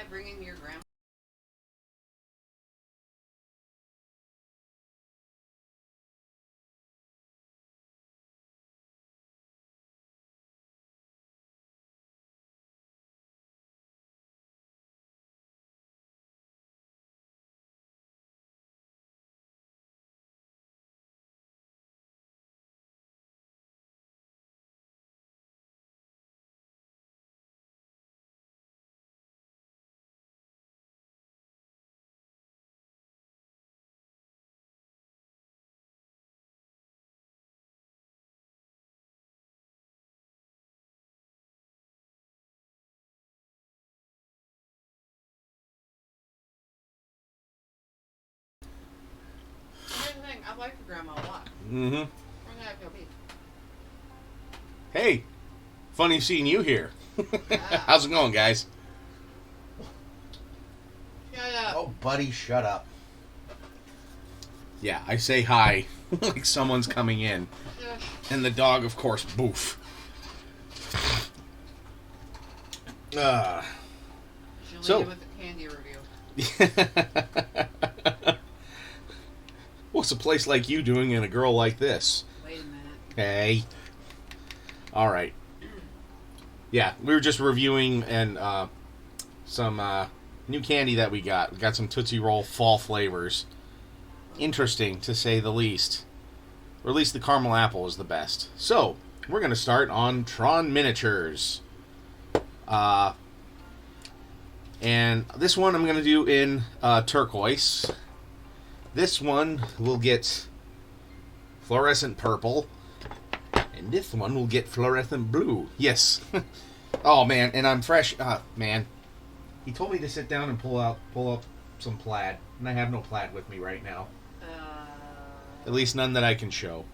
bringing your grandma. Here's the thing, I like your grandma a lot. Mm-hmm. Where's that go be? Hey, funny seeing you here. Yeah. How's it going, guys? Shut up. Oh, buddy, shut up. Yeah, I say hi like someone's coming in. Shush. And the dog, of course, boof. She'll So- leave you with a candy review. What's a place like you doing in a girl like this? Wait a minute. Hey. Alright. Yeah, we were just reviewing and some new candy that we got. We got some Tootsie Roll fall flavors. Interesting, to say the least. Or at least the caramel apple is the best. So, we're going to start on Tron miniatures. And this one I'm going to do in turquoise. This one will get fluorescent purple. And this one will get fluorescent blue. Yes. Oh, man, and I'm fresh. Man. He told me to sit down and pull up some plaid. And I have no plaid with me right now. At least none that I can show.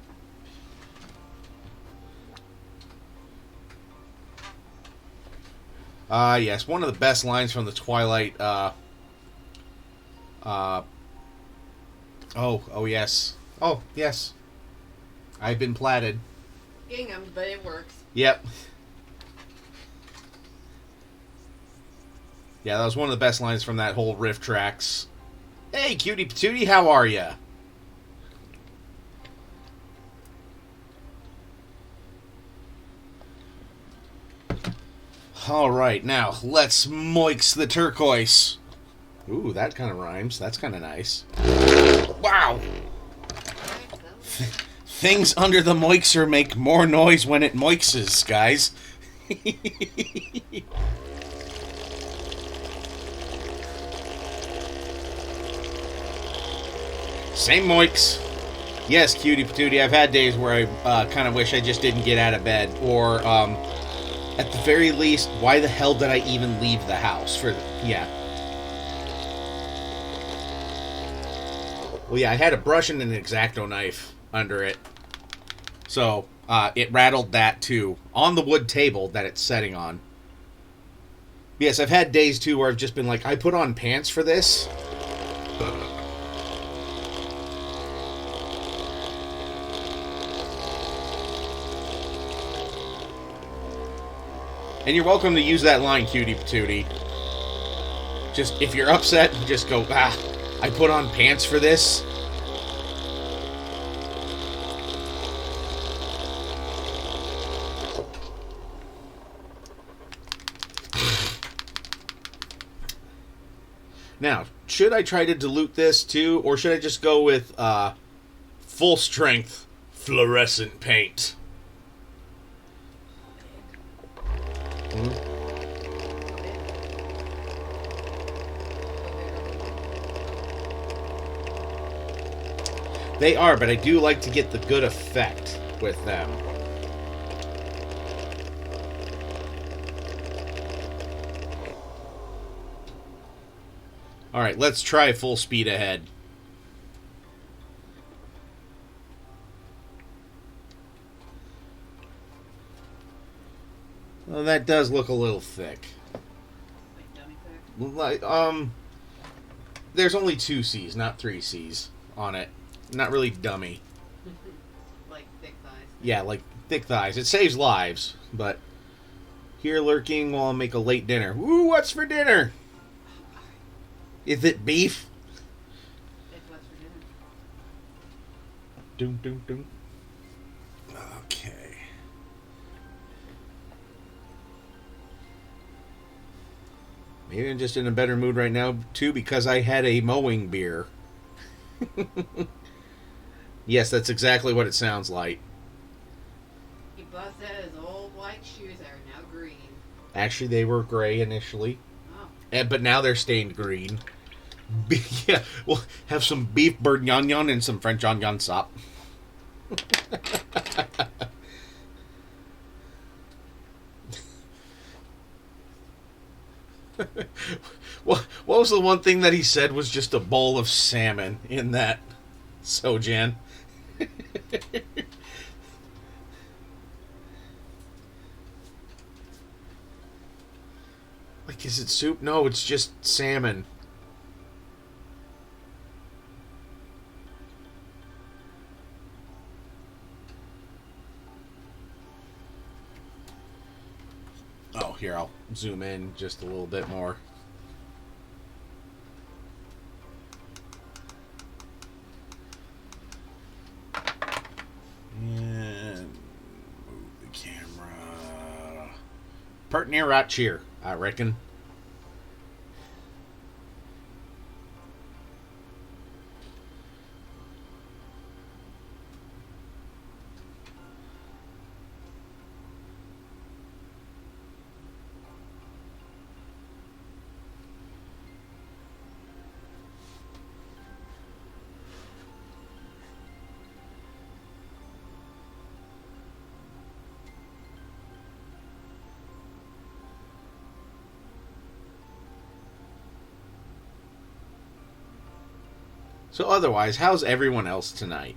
Yes, one of the best lines from the Twilight, oh, yes. Oh, yes. I've been platted. Gingham, but it works. Yep. Yeah, that was one of the best lines from that whole riff tracks. Hey, cutie patootie, how are ya? Alright, now, let's moix the turquoise. Ooh, that kind of rhymes. That's kind of nice. Wow! Things under the moixer make more noise when it moixes, guys. Same moix. Yes, cutie patootie, I've had days where I kind of wish I just didn't get out of bed. Or, at the very least, why the hell did I even leave the house? Yeah. Well, yeah, I had a brush and an X-Acto knife under it. So, it rattled that, too. On the wood table that it's setting on. Yes, I've had days, too, where I've just been like, I put on pants for this. And you're welcome to use that line, cutie patootie. Just, if you're upset, just go, I put on pants for this. Now, should I try to dilute this too, or should I just go with full strength fluorescent paint? They are, but I do like to get the good effect with them. Alright, let's try full speed ahead. Well, that does look a little thick. Like, there's only 2 C's, not 3 C's on it. Not really dummy. Like thick thighs. Yeah, like thick thighs. It saves lives, but here lurking while I make a late dinner. Woo, what's for dinner? Is it beef? It's what's for dinner. Doom, doom, doom. Okay. Maybe I'm just in a better mood right now, too, because I had a mowing beer. Yes, that's exactly what it sounds like. He busted out his old white shoes that are now green. Actually, they were gray initially, Oh. but now they're stained green. Yeah, we'll have some beef bourguignon and some French onion sop. What was the one thing that he said was just a bowl of salmon in that, Sojan? Like, is it soup? No, it's just salmon. Oh, here, I'll zoom in just a little bit more. And move the camera. Pert near right here, I reckon. So otherwise, how's everyone else tonight?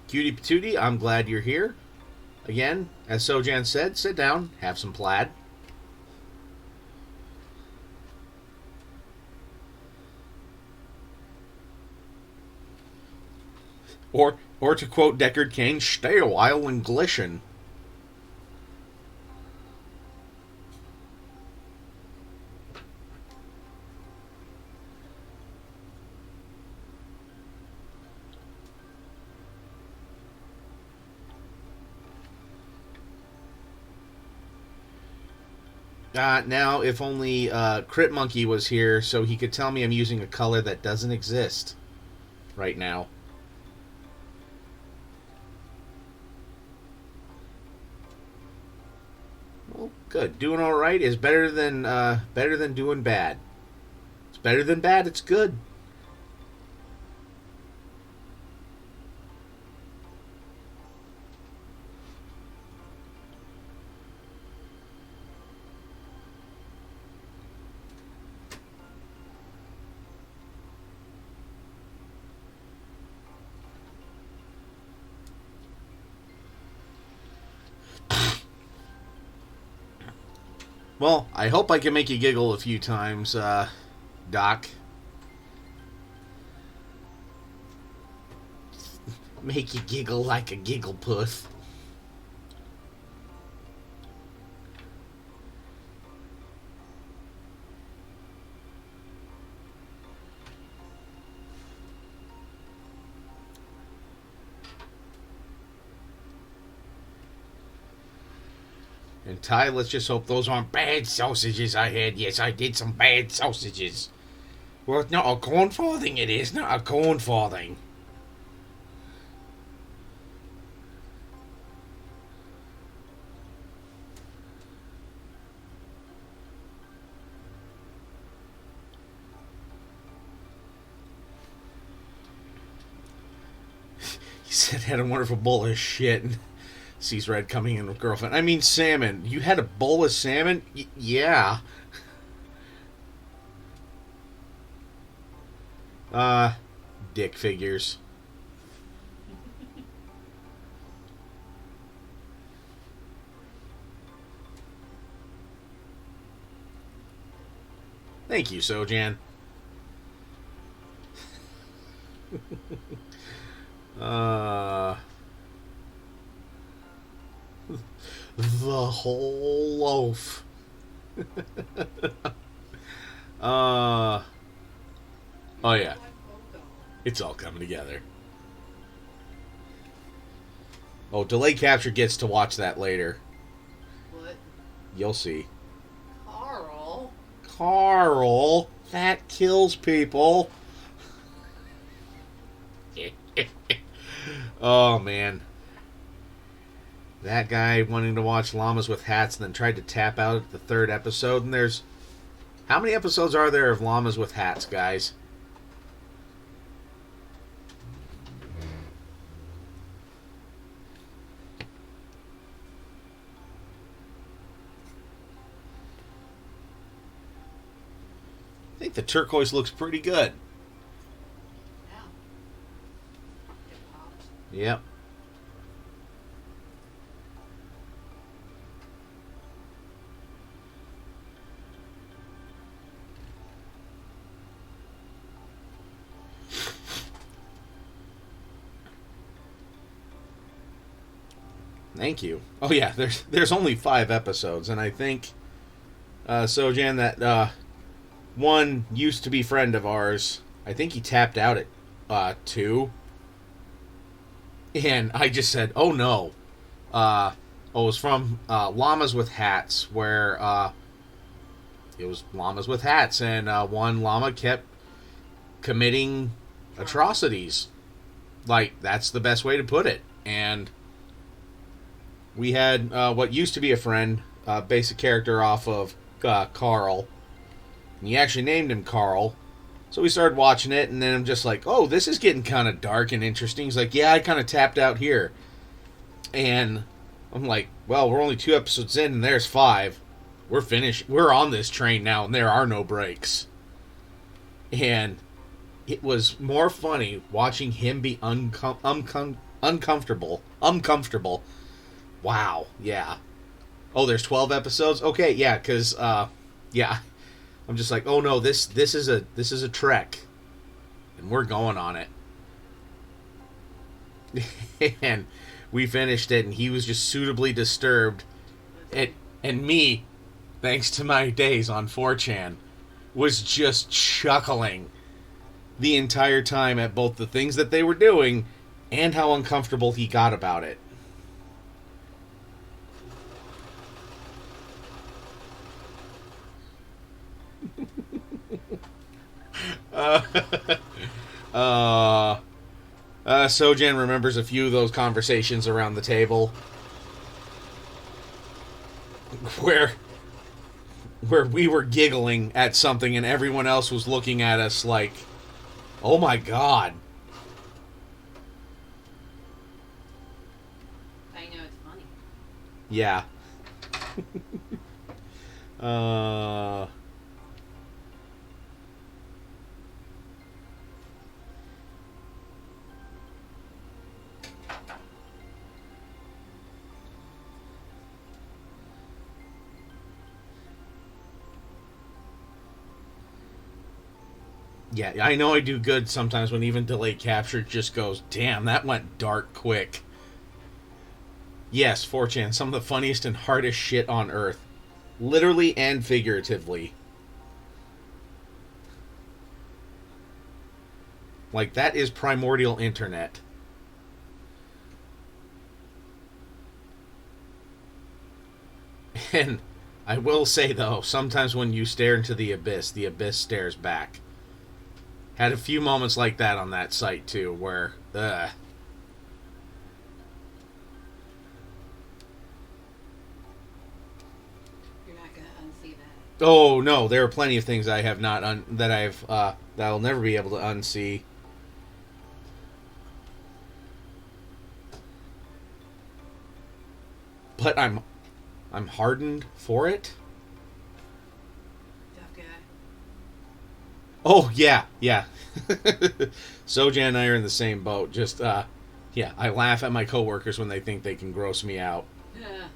Cutie Patootie, I'm glad you're here. Again, as Sojan said, sit down, have some plaid. Or to quote Deckard Cain, stay a while and glisten. Now, if only Crit Monkey was here so he could tell me I'm using a color that doesn't exist right now. Well, good. Doing all right is better than doing bad. It's better than bad. It's good. Well, I hope I can make you giggle a few times, Doc. Make you giggle like a giggle puss. And Ty, let's just hope those aren't bad sausages I had. Yes, I did some bad sausages. Well, it's not a corn farthing, it is. Not a corn farthing. He said had a wonderful bowl of shit. And sees Red coming in with girlfriend. I mean, salmon. You had a bowl of salmon? Yeah. Dick figures. Thank you, Sojan. The whole loaf. Oh yeah, Photo. it's all coming together. Oh, delay capture gets to watch that later. What? You'll see. Carl? Carl, that kills people. Oh man. That guy wanting to watch llamas with hats and then tried to tap out at the third episode. And there's... How many episodes are there of llamas with hats, guys? I think the turquoise looks pretty good. Yeah. It popped. Yep. Thank you. Oh yeah, there's only 5 episodes, and I think Sojan, that one used to be friend of ours. I think he tapped out at 2, and I just said, "Oh no!" It was from Llamas with Hats, where it was llamas with hats, and one llama kept committing atrocities. Like, that's the best way to put it. And we had what used to be a friend, basic character off of Carl. And he actually named him Carl. So we started watching it, and then I'm just like, oh, this is getting kind of dark and interesting. He's like, yeah, I kind of tapped out here. And I'm like, well, we're only 2 episodes in, and there's 5. We're finished. We're on this train now, and there are no breaks. And it was more funny watching him be uncomfortable. Wow, yeah. Oh, there's 12 episodes? Okay, yeah, because, yeah. I'm just like, oh no, this is a trek. And we're going on it. And we finished it, and he was just suitably disturbed. And me, thanks to my days on 4chan, was just chuckling the entire time at both the things that they were doing and how uncomfortable he got about it. Sojan remembers a few of those conversations around the table where we were giggling at something and everyone else was looking at us like, oh my god. I know it's funny. Yeah. Yeah, I know I do good sometimes when even delayed capture just goes, damn, that went dark quick. Yes, 4chan, some of the funniest and hardest shit on earth. Literally and figuratively. Like, that is primordial internet. And I will say, though, sometimes when you stare into the abyss stares back. Had a few moments like that on that site, too, where, You're not gonna unsee that. Oh, no, there are plenty of things I have not, that I'll never be able to unsee. But I'm hardened for it. Tough guy. Oh, yeah. Sojan and I are in the same boat. Just, yeah, I laugh at my coworkers when they think they can gross me out. Yeah.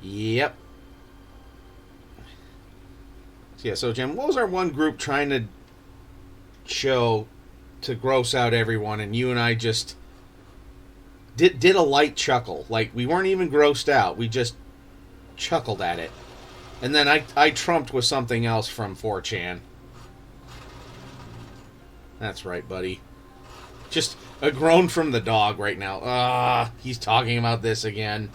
Yep. So, yeah, Sojan, what was our one group trying to show to gross out everyone, and you and I just did a light chuckle. Like, we weren't even grossed out. We just chuckled at it. And then I trumped with something else from 4chan. That's right, buddy. Just a groan from the dog right now. He's talking about this again.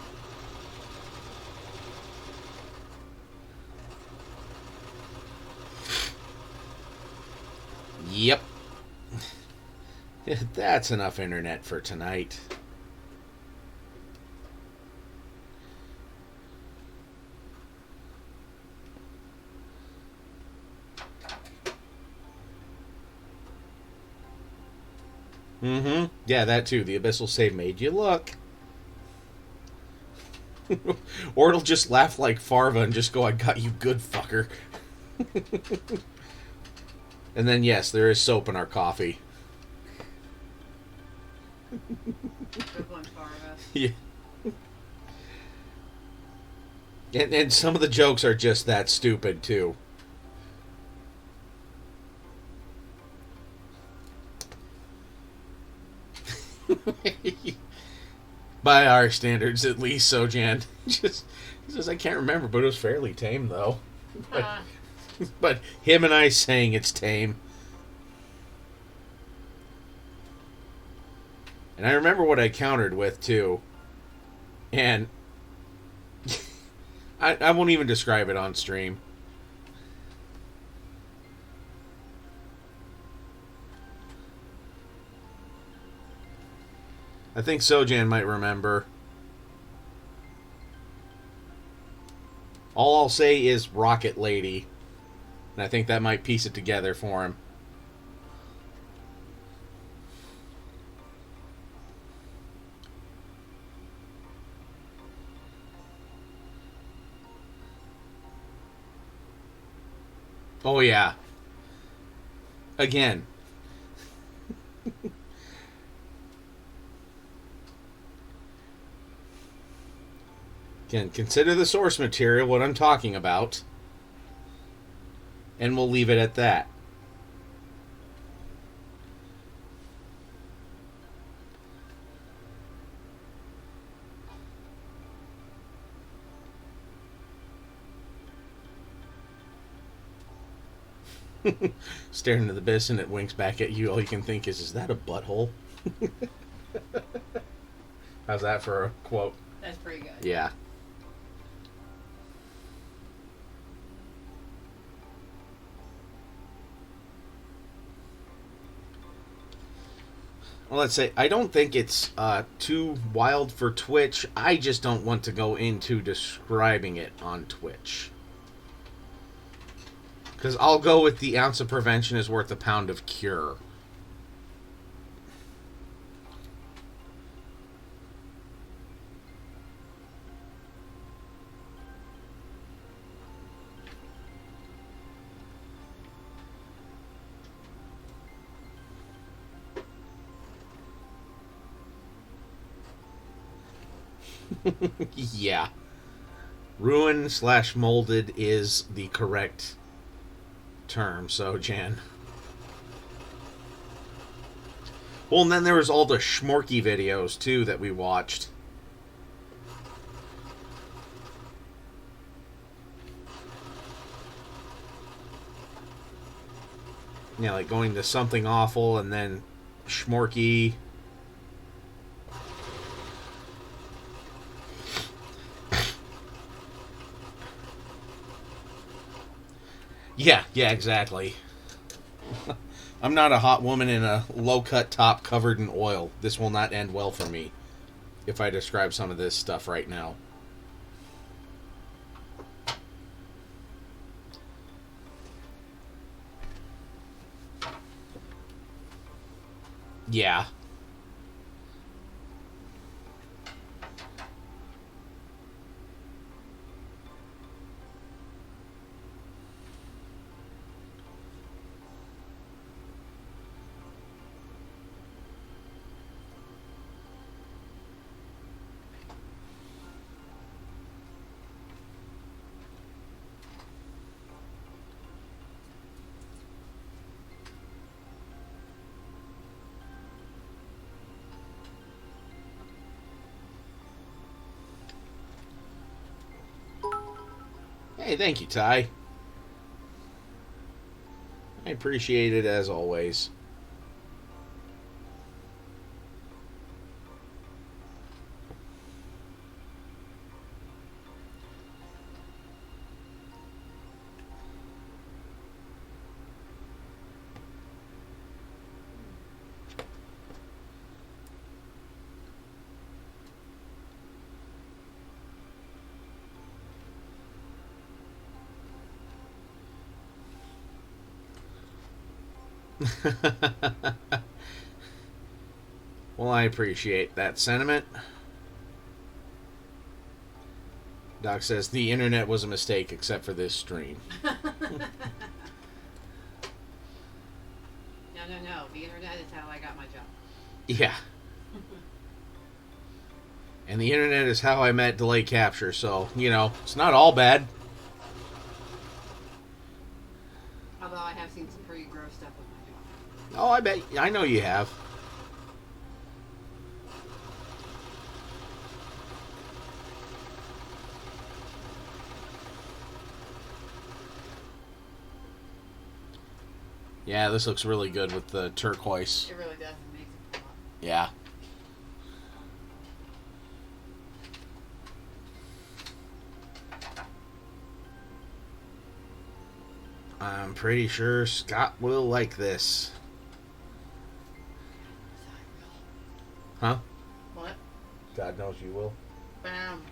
Yep. That's enough internet for tonight. Mm-hmm. Yeah, that too. The Abyssal Save made you look. Or it'll just laugh like Farva and just go, I got you good, fucker. And then, yes, there is soap in our coffee. Good one, Farva. Yeah. And some of the jokes are just that stupid, too. By our standards, at least, Sojan. Just, he says, I can't remember, but it was fairly tame, though. But him and I saying it's tame. And I remember what I countered with, too. And I won't even describe it on stream. I think Sojan might remember. All I'll say is Rocket Lady. And I think that might piece it together for him. Oh, yeah. Again. Again, consider the source material, what I'm talking about. And we'll leave it at that. Staring into the abyss and it winks back at you. All you can think is that a butthole? How's that for a quote? That's pretty good. Yeah. Well, let's say, I don't think it's too wild for Twitch. I just don't want to go into describing it on Twitch. Because I'll go with the ounce of prevention is worth a pound of cure. Yeah. Ruin/molded is the correct term, so Jan. Well, and then there was all the schmorky videos, too, that we watched. Yeah, like going to something awful and then schmorky. Yeah, exactly. I'm not a hot woman in a low-cut top covered in oil. This will not end well for me if I describe some of this stuff right now. Yeah. Hey, thank you, Ty. I appreciate it as always. Well, I appreciate that sentiment. Doc says the internet was a mistake except for this stream. No. The internet is how I got my job. Yeah. And the internet is how I met delay capture, so, it's not all bad. Although I have seen some pretty gross stuff with my job. Oh, I bet. I know you have. Yeah, this looks really good with the turquoise. It really does. It makes it pop. Yeah. I'm pretty sure Scott will like this. Huh? What? God knows you will. Bam.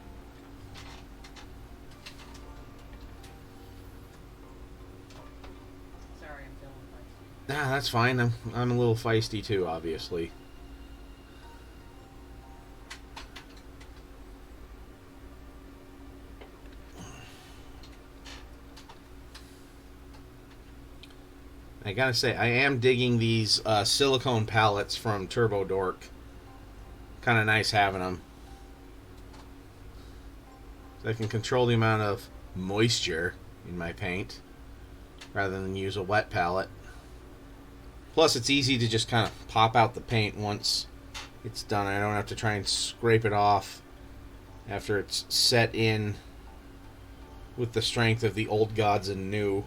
Sorry, I'm feeling feisty. Nah, that's fine. I'm a little feisty too, obviously. I gotta say, I am digging these silicone palettes from Turbo Dork. Kind of nice having them. So I can control the amount of moisture in my paint rather than use a wet palette. Plus, it's easy to just kind of pop out the paint once it's done. I don't have to try and scrape it off after it's set in with the strength of the old gods and new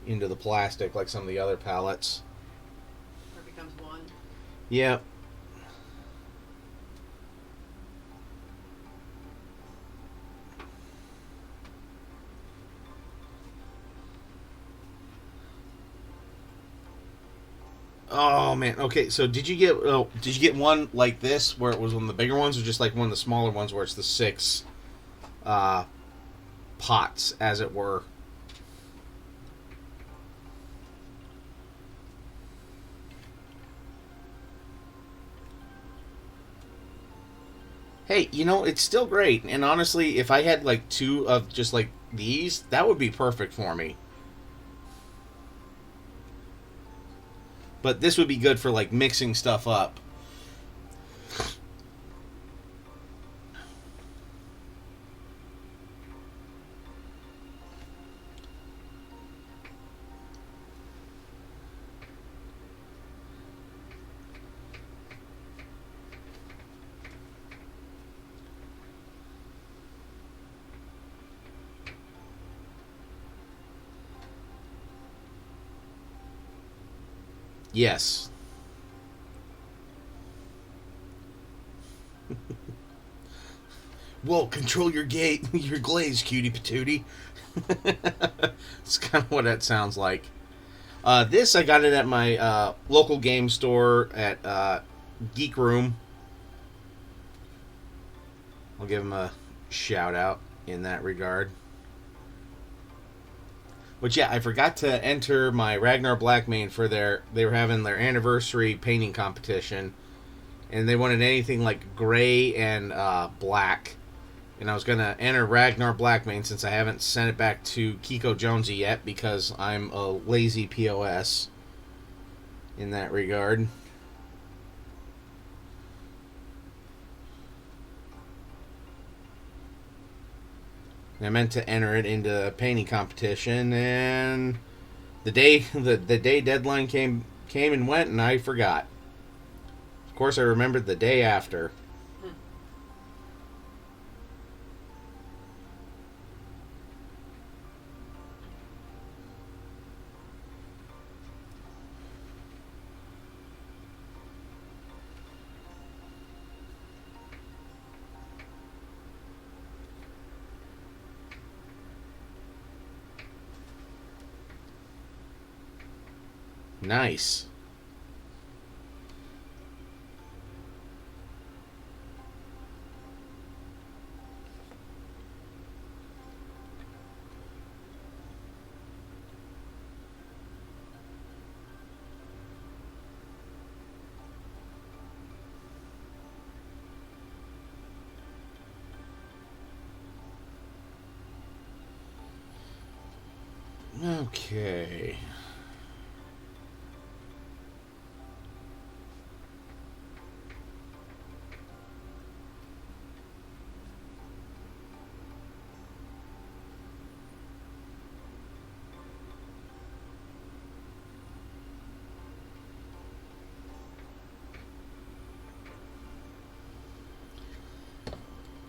into the plastic like some of the other palettes. Or it becomes one. Yep. Oh man. Okay, so did you get one like this where it was one of the bigger ones, or just like one of the smaller ones where it's the 6 pots, as it were? Hey, it's still great. And honestly, if I had like 2 of just like these, that would be perfect for me. But this would be good for like mixing stuff up. Yes. Well, control your gate, your glaze, cutie patootie. It's kind of what that sounds like. This, I got it at my local game store at Geek Room. I'll give them a shout out in that regard. But yeah, I forgot to enter my Ragnar Blackmane for they were having their anniversary painting competition, and they wanted anything like gray and black. And I was gonna enter Ragnar Blackmane since I haven't sent it back to Kiko Jonesy yet because I'm a lazy POS in that regard. I meant to enter it into a painting competition, and the day the day deadline came and went, and I forgot. Of course, I remembered the day after. Nice. Okay.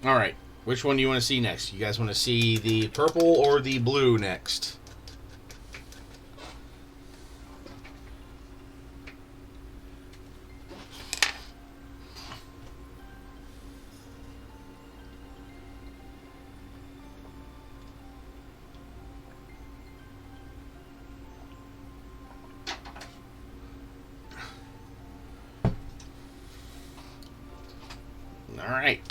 All right. Which one do you want to see next? You guys want to see the purple or the blue next? All right.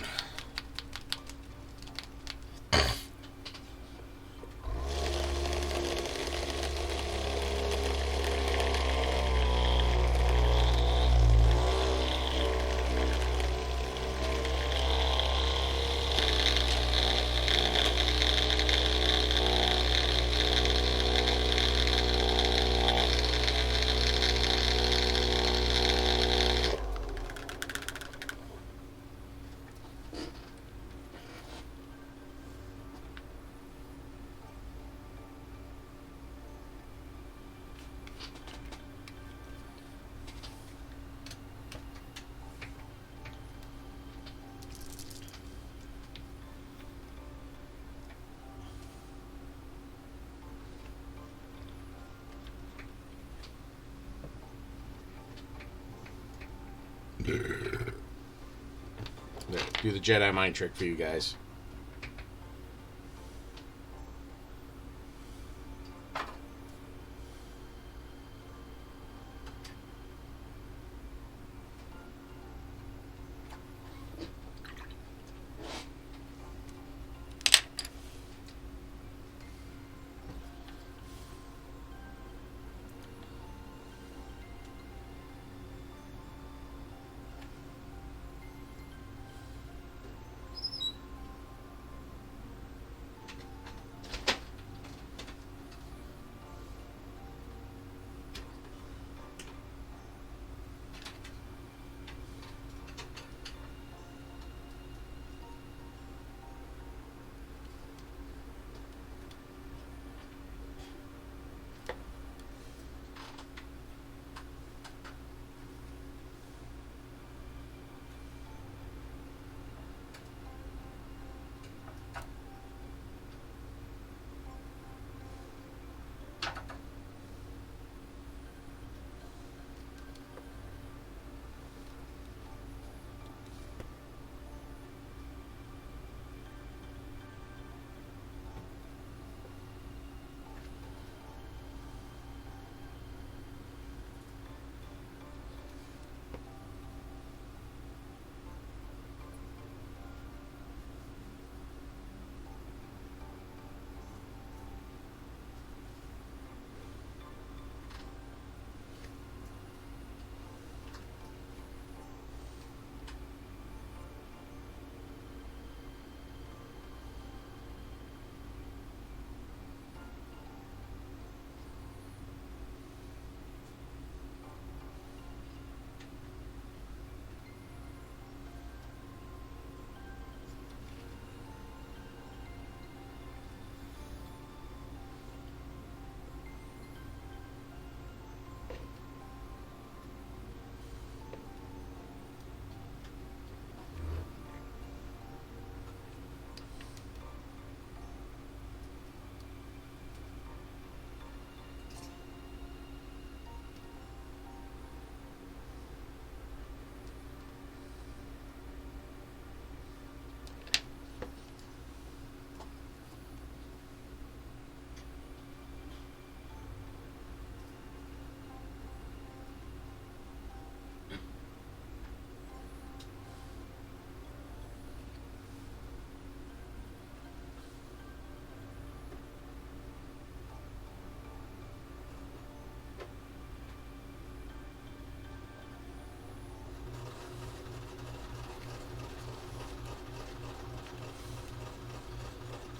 Do the Jedi mind trick for you guys.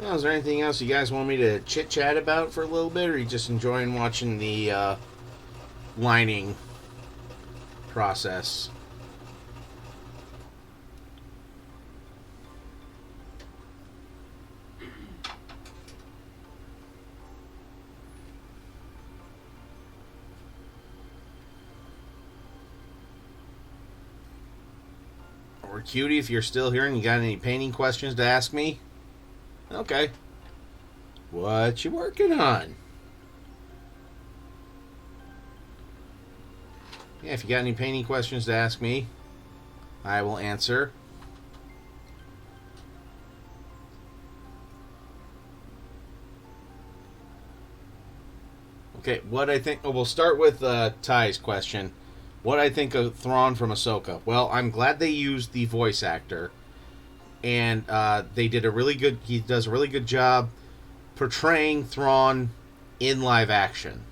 Well, is there anything else you guys want me to chit chat about for a little bit, or are you just enjoying watching the lining process? Or Cutie, if you're still here and you got any painting questions to ask me, okay. What you working on? Yeah, if you got any painting questions to ask me, I will answer. Okay, what I think... Oh, we'll start with Ty's question. What I think of Thrawn from Ahsoka. Well, I'm glad they used the voice actor. And they did a really good... He does a really good job portraying Thrawn in live action.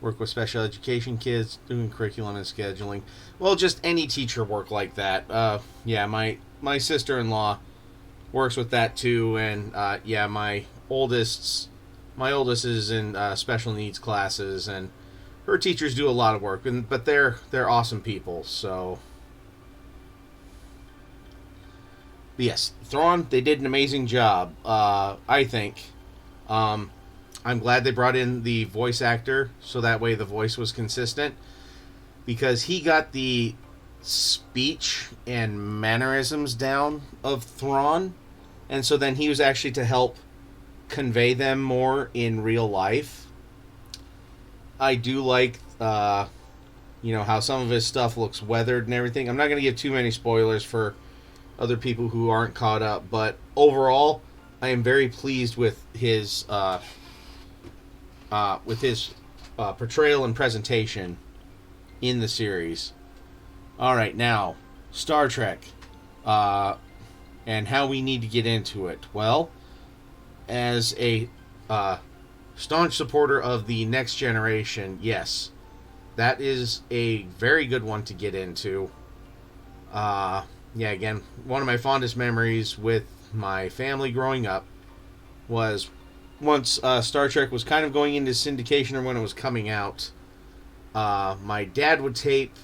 Work with special education kids, doing curriculum and scheduling. Well, just any teacher work like that. Yeah, my sister-in-law works with that too, and yeah, my oldest is in special needs classes, and her teachers do a lot of work, but they're awesome people. So, but yes, Thrawn, they did an amazing job. I think. I'm glad they brought in the voice actor, so that way the voice was consistent, because he got the speech and mannerisms down of Thrawn, and so then he was actually to help convey them more in real life. I do like, how some of his stuff looks weathered and everything. I'm not going to give too many spoilers for other people who aren't caught up, but overall, I am very pleased with his portrayal and presentation in the series. Alright, now, Star Trek. And how we need to get into it. Well, as a staunch supporter of the Next Generation, yes, that is a very good one to get into. Yeah, again, one of my fondest memories with my family growing up was once Star Trek was kind of going into syndication, or when it was coming out, my dad would tape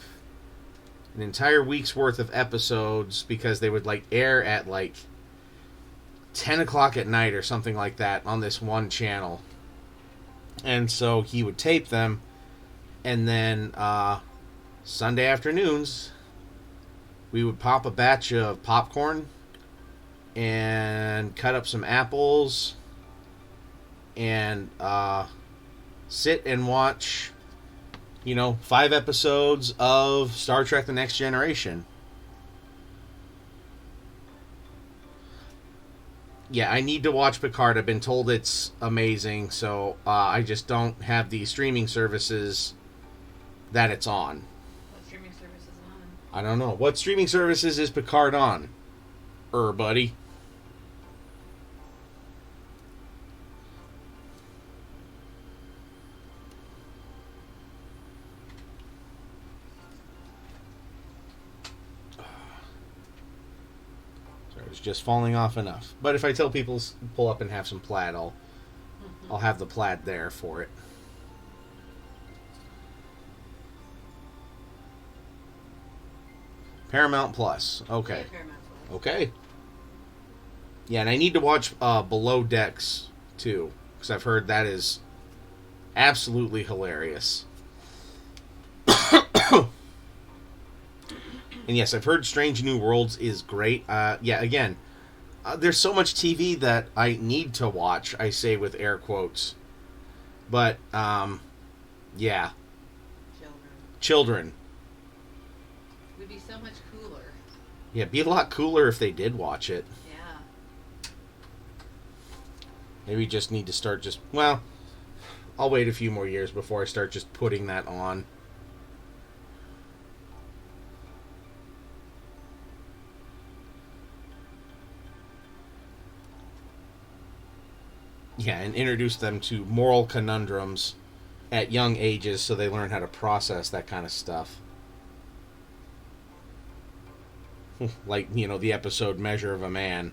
an entire week's worth of episodes, because they would air at 10 o'clock at night or something like that on this one channel. And so he would tape them, and then Sunday afternoons we would pop a batch of popcorn and cut up some apples and sit and watch 5 episodes of Star Trek The Next Generation. Yeah, I need to watch Picard. I've been told it's amazing, so I just don't have the streaming services that it's on. What streaming service is it on? I don't know. What streaming services is Picard on? Buddy. It's just falling off enough. But if I tell people pull up and have some plaid, I'll have the plaid there for it. Paramount Plus. Okay. Yeah, Paramount Plus. Okay. Yeah, and I need to watch Below Decks too, because I've heard that is absolutely hilarious. And yes, I've heard Strange New Worlds is great. Yeah, again, there's so much TV that I need to watch, I say with air quotes. But, yeah. Children. Would be so much cooler. Yeah, it'd be a lot cooler if they did watch it. Yeah. Maybe just need to start well, I'll wait a few more years before I start just putting that on. Yeah, and introduce them to moral conundrums at young ages so they learn how to process that kind of stuff. like, the episode Measure of a Man.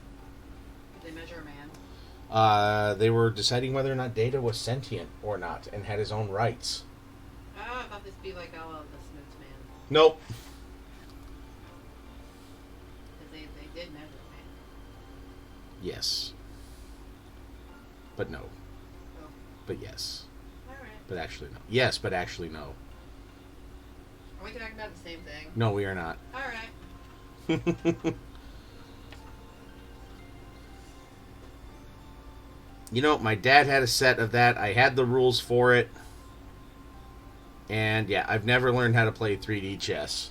Did they measure a man? They were deciding whether or not Data was sentient or not and had his own rights. Oh, I thought this would be like all of the Smoots Man. Nope. Because they did measure a man. Yes. But no. Oh. But yes. Alright. But actually no. Yes, but actually no. Are we talking about the same thing? No, we are not. Alright. My dad had a set of that. I had the rules for it. And yeah, I've never learned how to play 3D chess.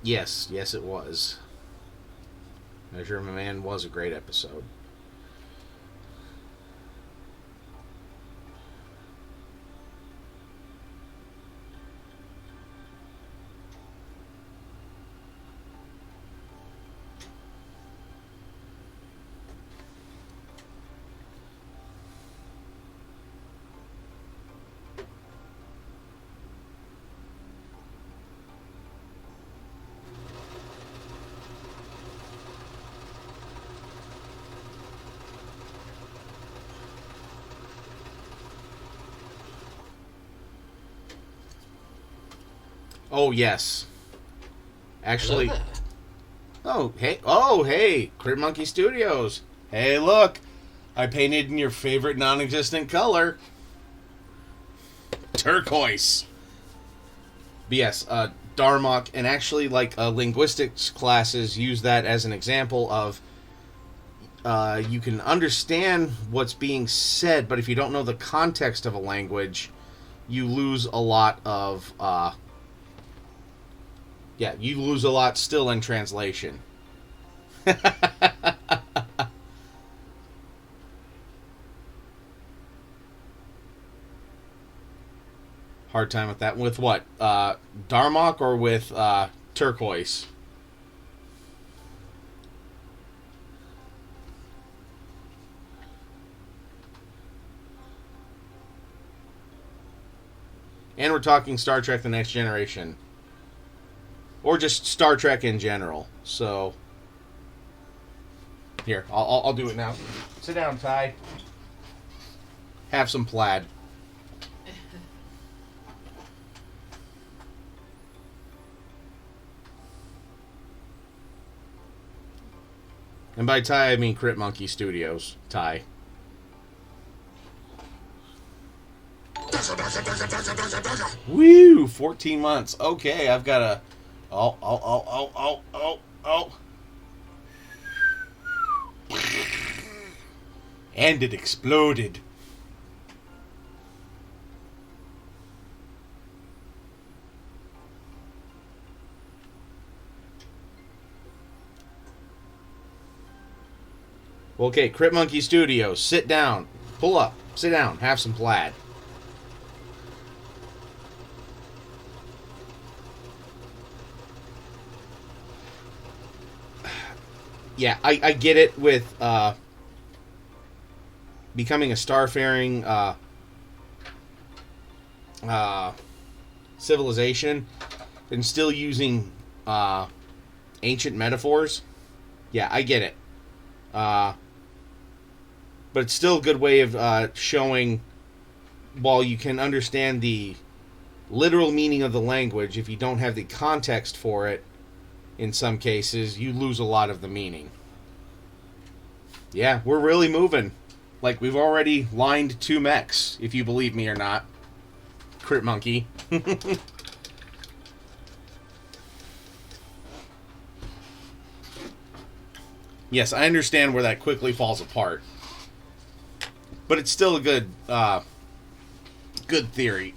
Yes, it was. Measure of a Man was a great episode. Oh, yes. Actually... Oh, hey, Crit Monkey Studios. Hey, look. I painted in your favorite non-existent color. Turquoise. But yes, Darmok, and actually, linguistics classes use that as an example of you can understand what's being said, but if you don't know the context of a language, you lose a lot of... you lose a lot still in translation. Hard time with that. With what? Darmok or with Turquoise? And we're talking Star Trek The Next Generation. Or just Star Trek in general. So, here, I'll do it now. Sit down, Ty. Have some plaid. And by Ty, I mean Crit Monkey Studios. Ty. Woo! 14 months. Okay, I've got a... Oh. And it exploded. Okay, Crit Monkey Studios, sit down. Pull up. Sit down. Have some plaid. Yeah, I get it with becoming a starfaring civilization and still using ancient metaphors. Yeah, I get it. But it's still a good way of showing, while you can understand the literal meaning of the language, if you don't have the context for it, in some cases, you lose a lot of the meaning. Yeah, we're really moving. Like, we've already lined 2 mechs, if you believe me or not. Crit Monkey. Yes, I understand where that quickly falls apart. But it's still a good, good theory.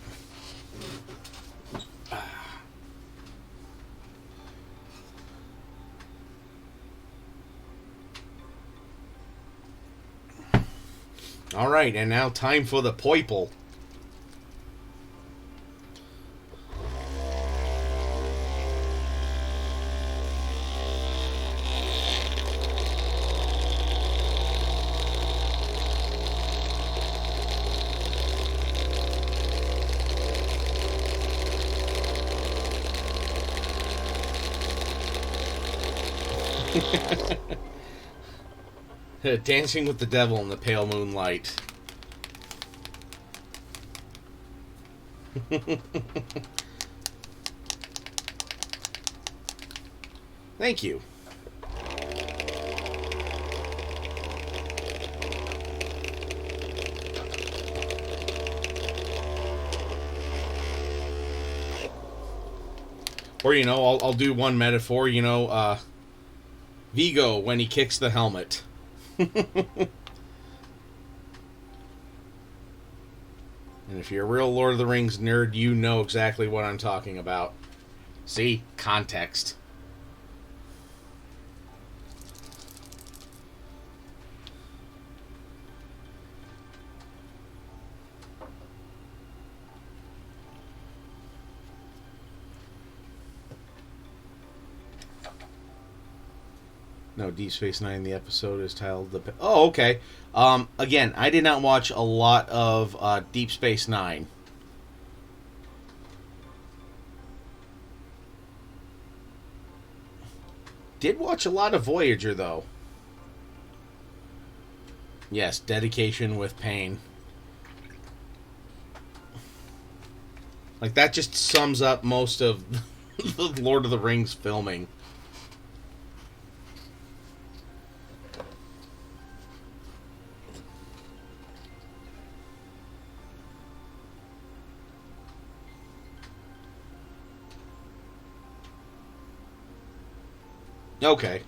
All right, and now time for the poiple. Dancing with the devil in the pale moonlight. Thank you. Or, I'll do one metaphor, Vigo when he kicks the helmet. And if you're a real Lord of the Rings nerd, you know exactly what I'm talking about. See? Context. No, Deep Space Nine, the episode is titled The... Oh, okay. Again, I did not watch a lot of Deep Space Nine. Did watch a lot of Voyager, though. Yes, dedication with pain. Like, that just sums up most of the Lord of the Rings filming. Okay.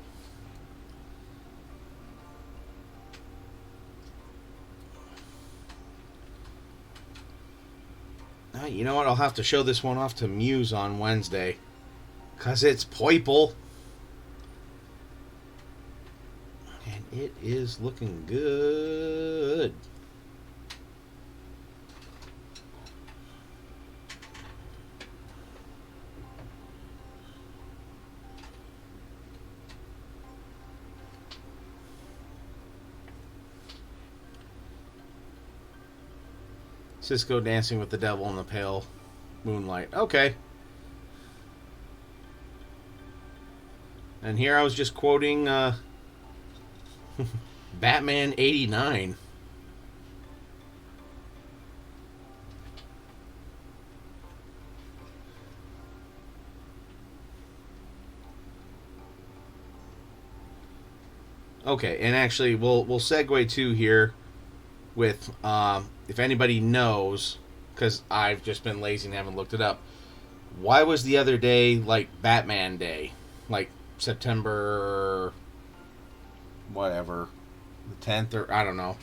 You know what? I'll have to show this one off to Muse on Wednesday. Because it's Poiple. And it is looking good. Cisco dancing with the devil in the pale moonlight. Okay. And here I was just quoting Batman 89. Okay, and actually we'll segue to here with if anybody knows, because I've just been lazy and haven't looked it up, why was the other day like Batman Day? Like September whatever, the 10th, or I don't know.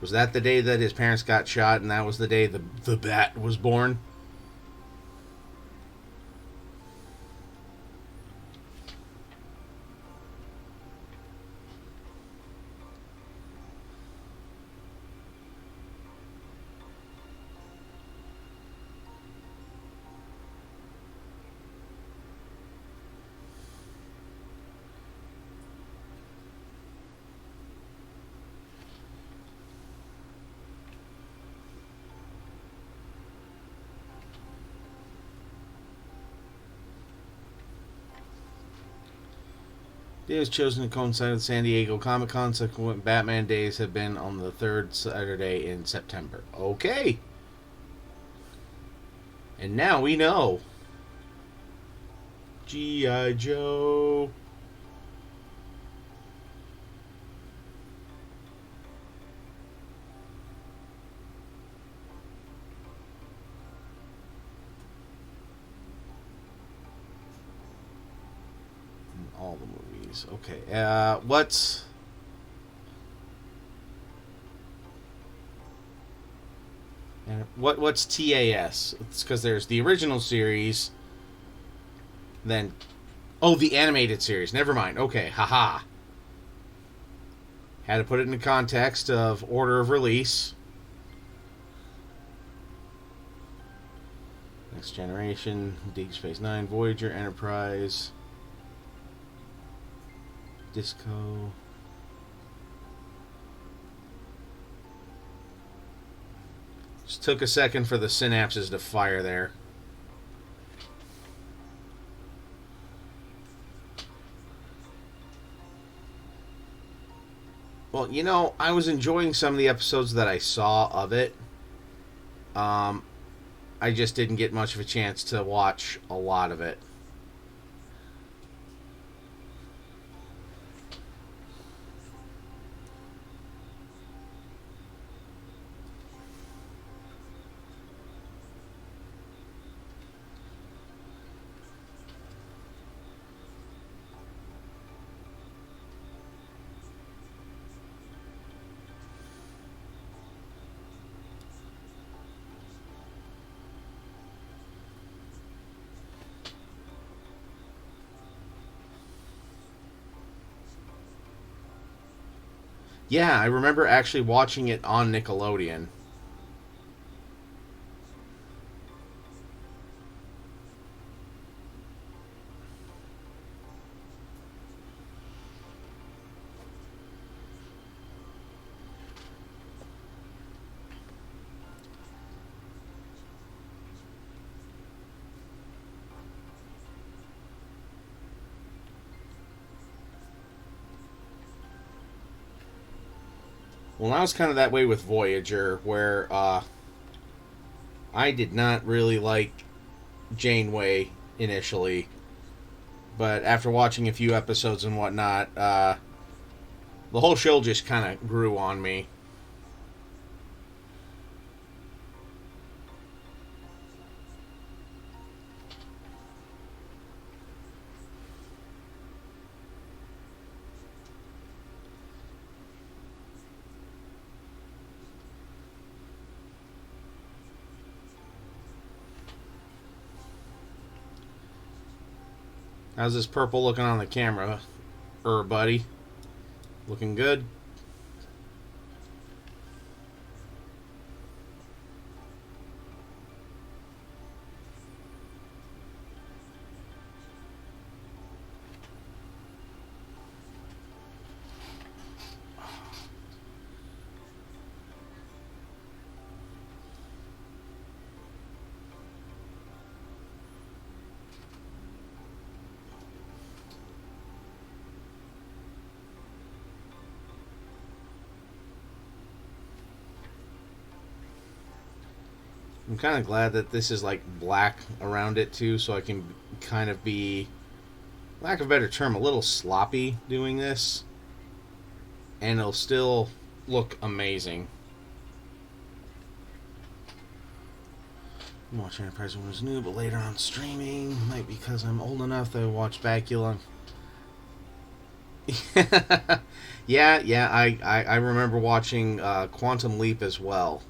Was that the day that his parents got shot and that was the day the Bat was born? Day was chosen to coincide with San Diego Comic-Con. Subsequent Batman days have been on the third Saturday in September. Okay. And now we know. G.I. Joe. All the movies. Okay. What's... What's TAS? It's because there's the original series, then the animated series. Never mind. Okay, haha. Had to put it in the context of order of release. Next Generation, Deep Space Nine, Voyager, Enterprise, Disco. Just took a second for the synapses to fire there. Well, I was enjoying some of the episodes that I saw of it. I just didn't get much of a chance to watch a lot of it. Yeah, I remember actually watching it on Nickelodeon. Well, I was kind of that way with Voyager, where I did not really like Janeway initially, but after watching a few episodes and whatnot, the whole show just kind of grew on me. How's this purple looking on the camera, buddy? Looking good? I'm kind of glad that this is like black around it too, so I can kind of be, lack of a better term, a little sloppy doing this, and it'll still look amazing. I'm watching Enterprise when it was new, but later on streaming, might be because I'm old enough that I watched Bacula. yeah, I remember watching Quantum Leap as well.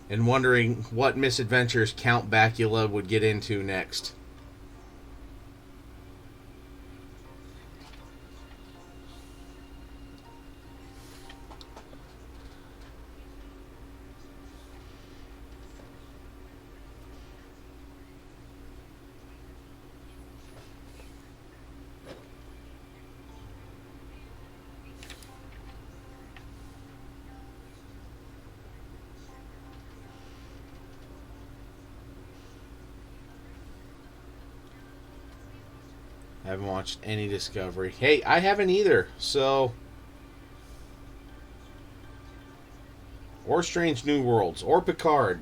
And wondering what misadventures Count Bacula would get into next. I haven't watched any Discovery. Hey, I haven't either, so... Or Strange New Worlds, or Picard,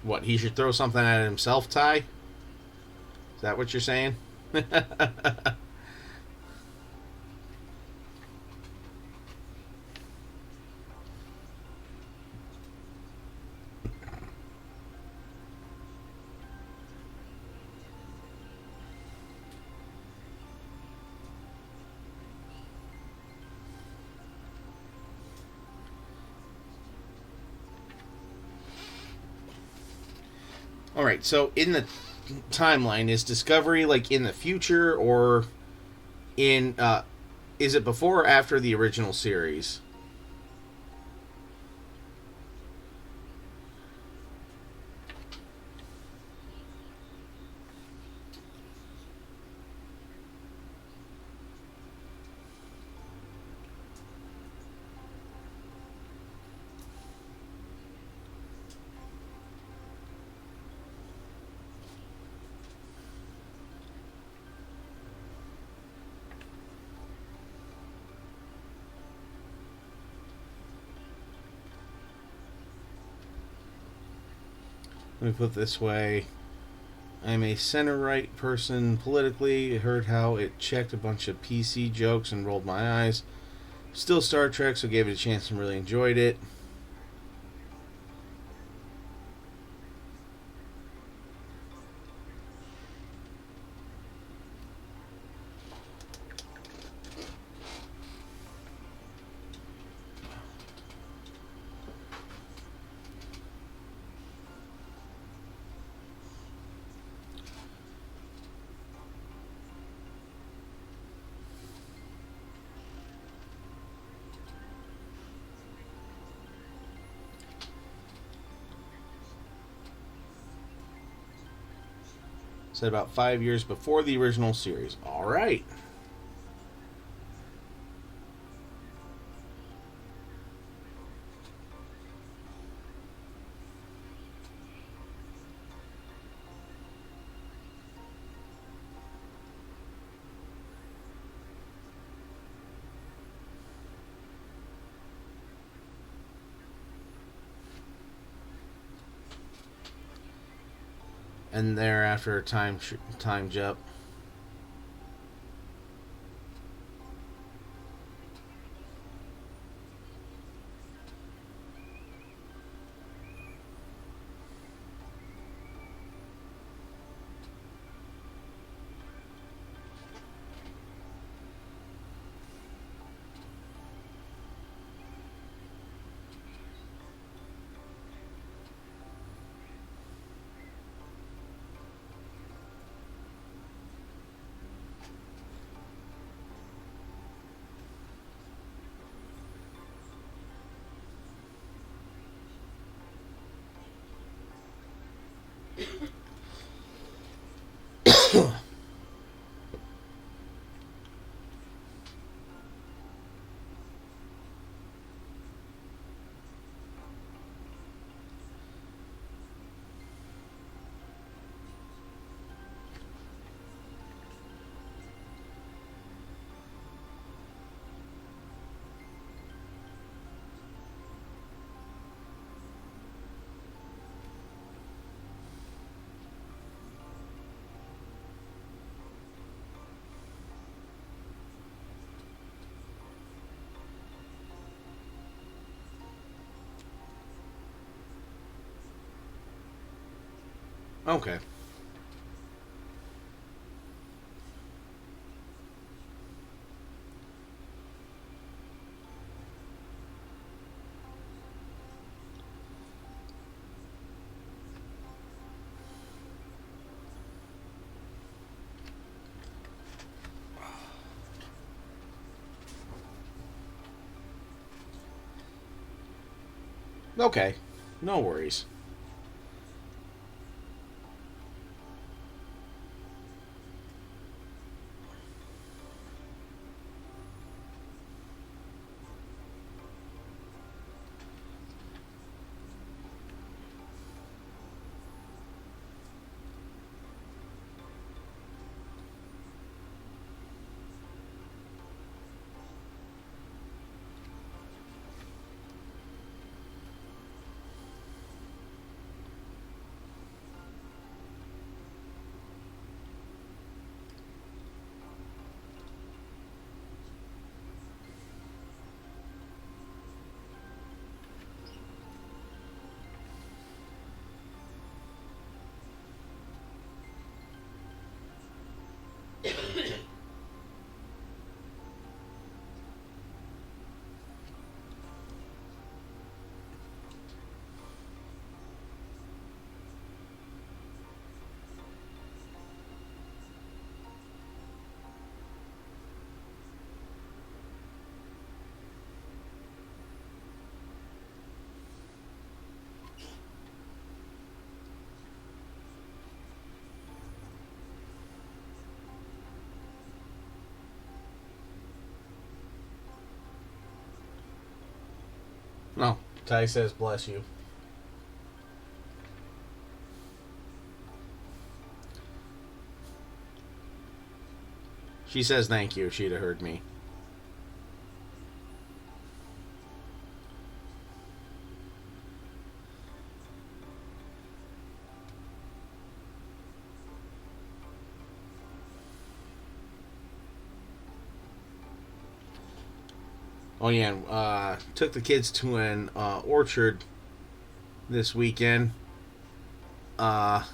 What, he should throw something at himself, Ty? Is that what you're saying? All right. So in the timeline, is Discovery like in the future or in? Is it before or after the original series? Let me put it this way. I'm a center right person politically. I heard how it checked a bunch of PC jokes and rolled my eyes. Still Star Trek, so gave it a chance and really enjoyed it. Said about 5 years before the original series. All right. And thereafter, time jump. Okay. Okay. No worries. Ty says, bless you. She says thank you. She'd have heard me. Oh yeah, took the kids to an orchard this weekend. Aside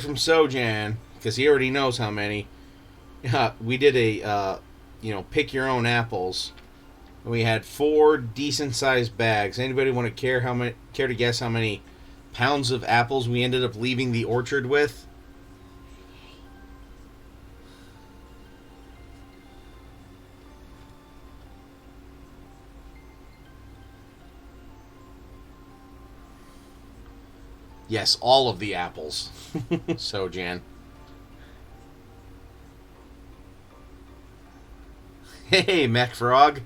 from Sojan, because he already knows how many, we did a pick your own apples. We had 4 decent sized bags. Anybody want to care to guess how many pounds of apples we ended up leaving the orchard with? Yes, all of the apples. So, Jan. Hey, Mech Frog.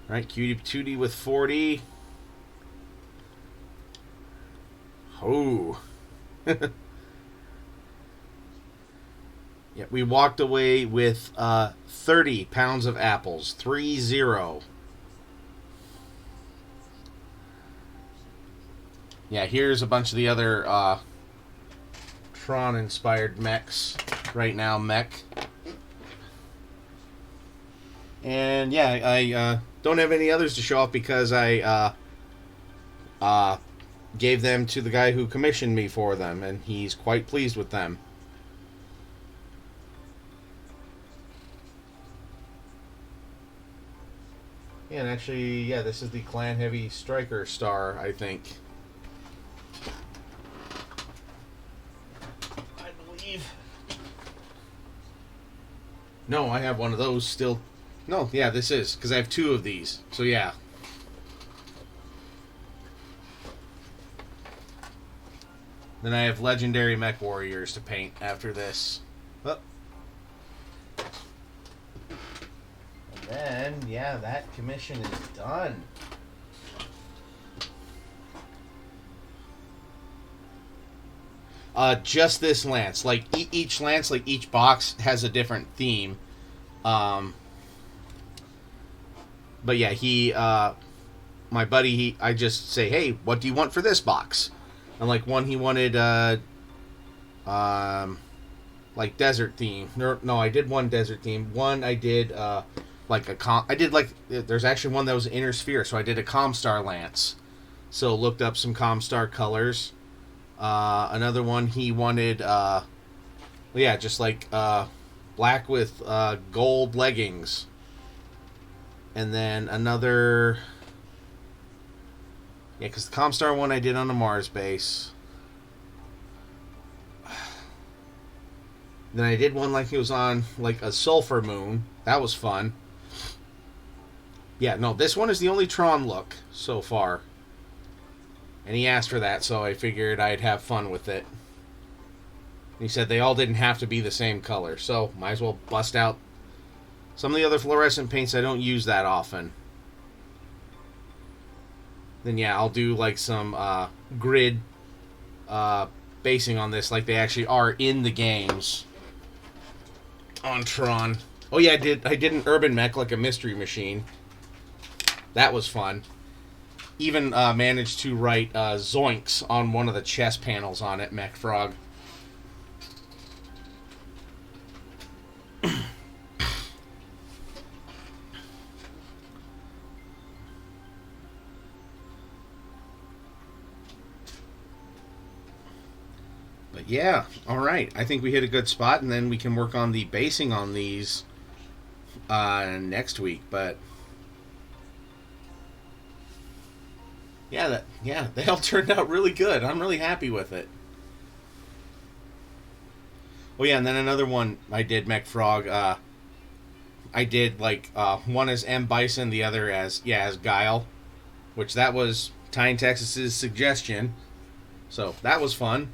Alright, Cutie Patootie with 40. Oh. Yeah, we walked away with 30 pounds of apples. 3-0. Yeah, here's a bunch of the other Tron-inspired mechs right now, mech. And yeah, I don't have any others to show off because I gave them to the guy who commissioned me for them, and he's quite pleased with them. Yeah, and actually, yeah, this is the Clan Heavy Striker Star, I think. I believe. No, I have one of those still. No, yeah, this is, because I have 2 of these. So, yeah. Then I have Legendary Mech Warriors to paint after this. Oh. And then, yeah, that commission is done. Just this lance. Like, each lance, like, each box has a different theme. But yeah, my buddy, I just say, hey, what do you want for this box? And like one, he wanted, like desert theme. No, I did one desert theme. One, I did, there's actually one that was Inner Sphere, so I did a Comstar Lance. So looked up some Comstar colors. Another one, he wanted, just like, black with, gold leggings. And then another... Yeah, because the Comstar one I did on the Mars base. Then I did one like he was on, like, a Sulfur Moon. That was fun. Yeah, no, this one is the only Tron look so far. And he asked for that, so I figured I'd have fun with it. He said they all didn't have to be the same color, so might as well bust out some of the other fluorescent paints I don't use that often. Then yeah, I'll do like some grid basing on this like they actually are in the games on Tron. Oh yeah, I did an urban mech like a mystery machine. That was fun. Even managed to write Zoinks on one of the chest panels on it, Mech Frog. But yeah, alright. I think we hit a good spot, and then we can work on the basing on these next week. But yeah, they all turned out really good. I'm really happy with it. Oh yeah, and then another one I did, Mech Frog. I did like one as M Bison, the other as Guile, which that was Tyne Texas's suggestion. So that was fun.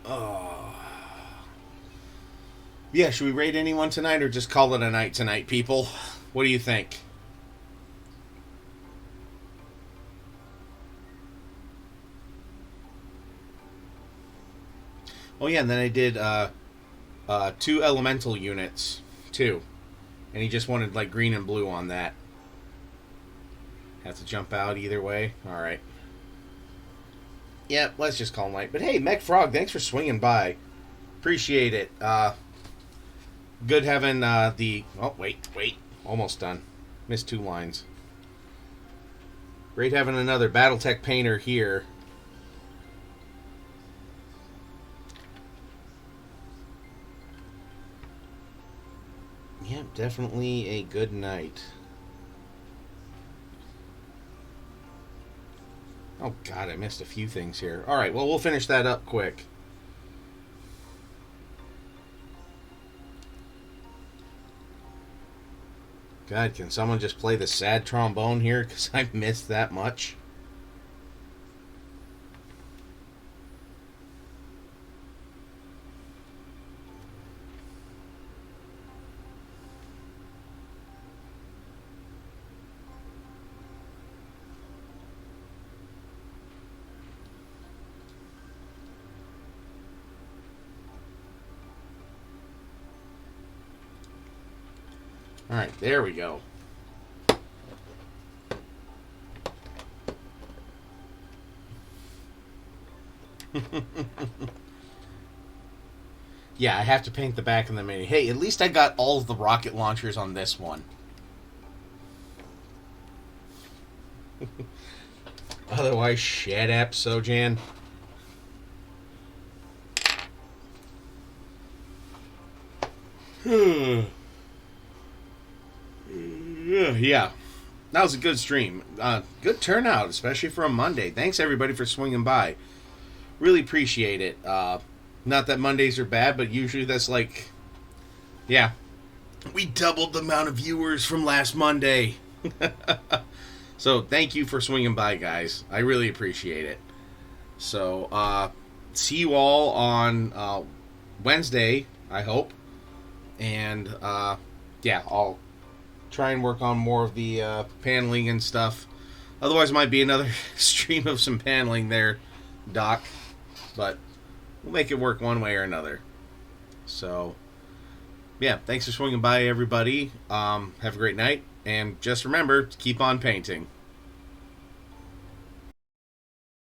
Oh. Yeah, should we raid anyone tonight or just call it a night tonight, people? What do you think? Oh yeah, and then I did 2 elemental units too, and he just wanted like green and blue on that. Have to jump out either way. All right. Yep, let's just call night. But hey, Mech Frog, thanks for swinging by. Appreciate it. Good having the. Oh wait, almost done. Missed 2 lines. Great having another BattleTech painter here. Yep, definitely a good night. Oh god, I missed a few things here. Alright, well, we'll finish that up quick. God, can someone just play the sad trombone here? Because I missed that much. Alright, there we go. Yeah, I have to paint the back of the Mini. Hey, at least I got all of the rocket launchers on this one. Otherwise, shut up, Sojan. Yeah, that was a good stream. Good turnout, especially for a Monday. Thanks everybody for swinging by. Really appreciate it. Not that Mondays are bad, but usually that's like, yeah, we doubled the amount of viewers from last Monday. So thank you for swinging by, guys. I really appreciate it. So see you all on Wednesday, I hope. And yeah, I'll try and work on more of the paneling and stuff. Otherwise, it might be another stream of some paneling there, Doc. But we'll make it work one way or another. So, yeah, thanks for swinging by, everybody. Have a great night. And just remember to keep on painting.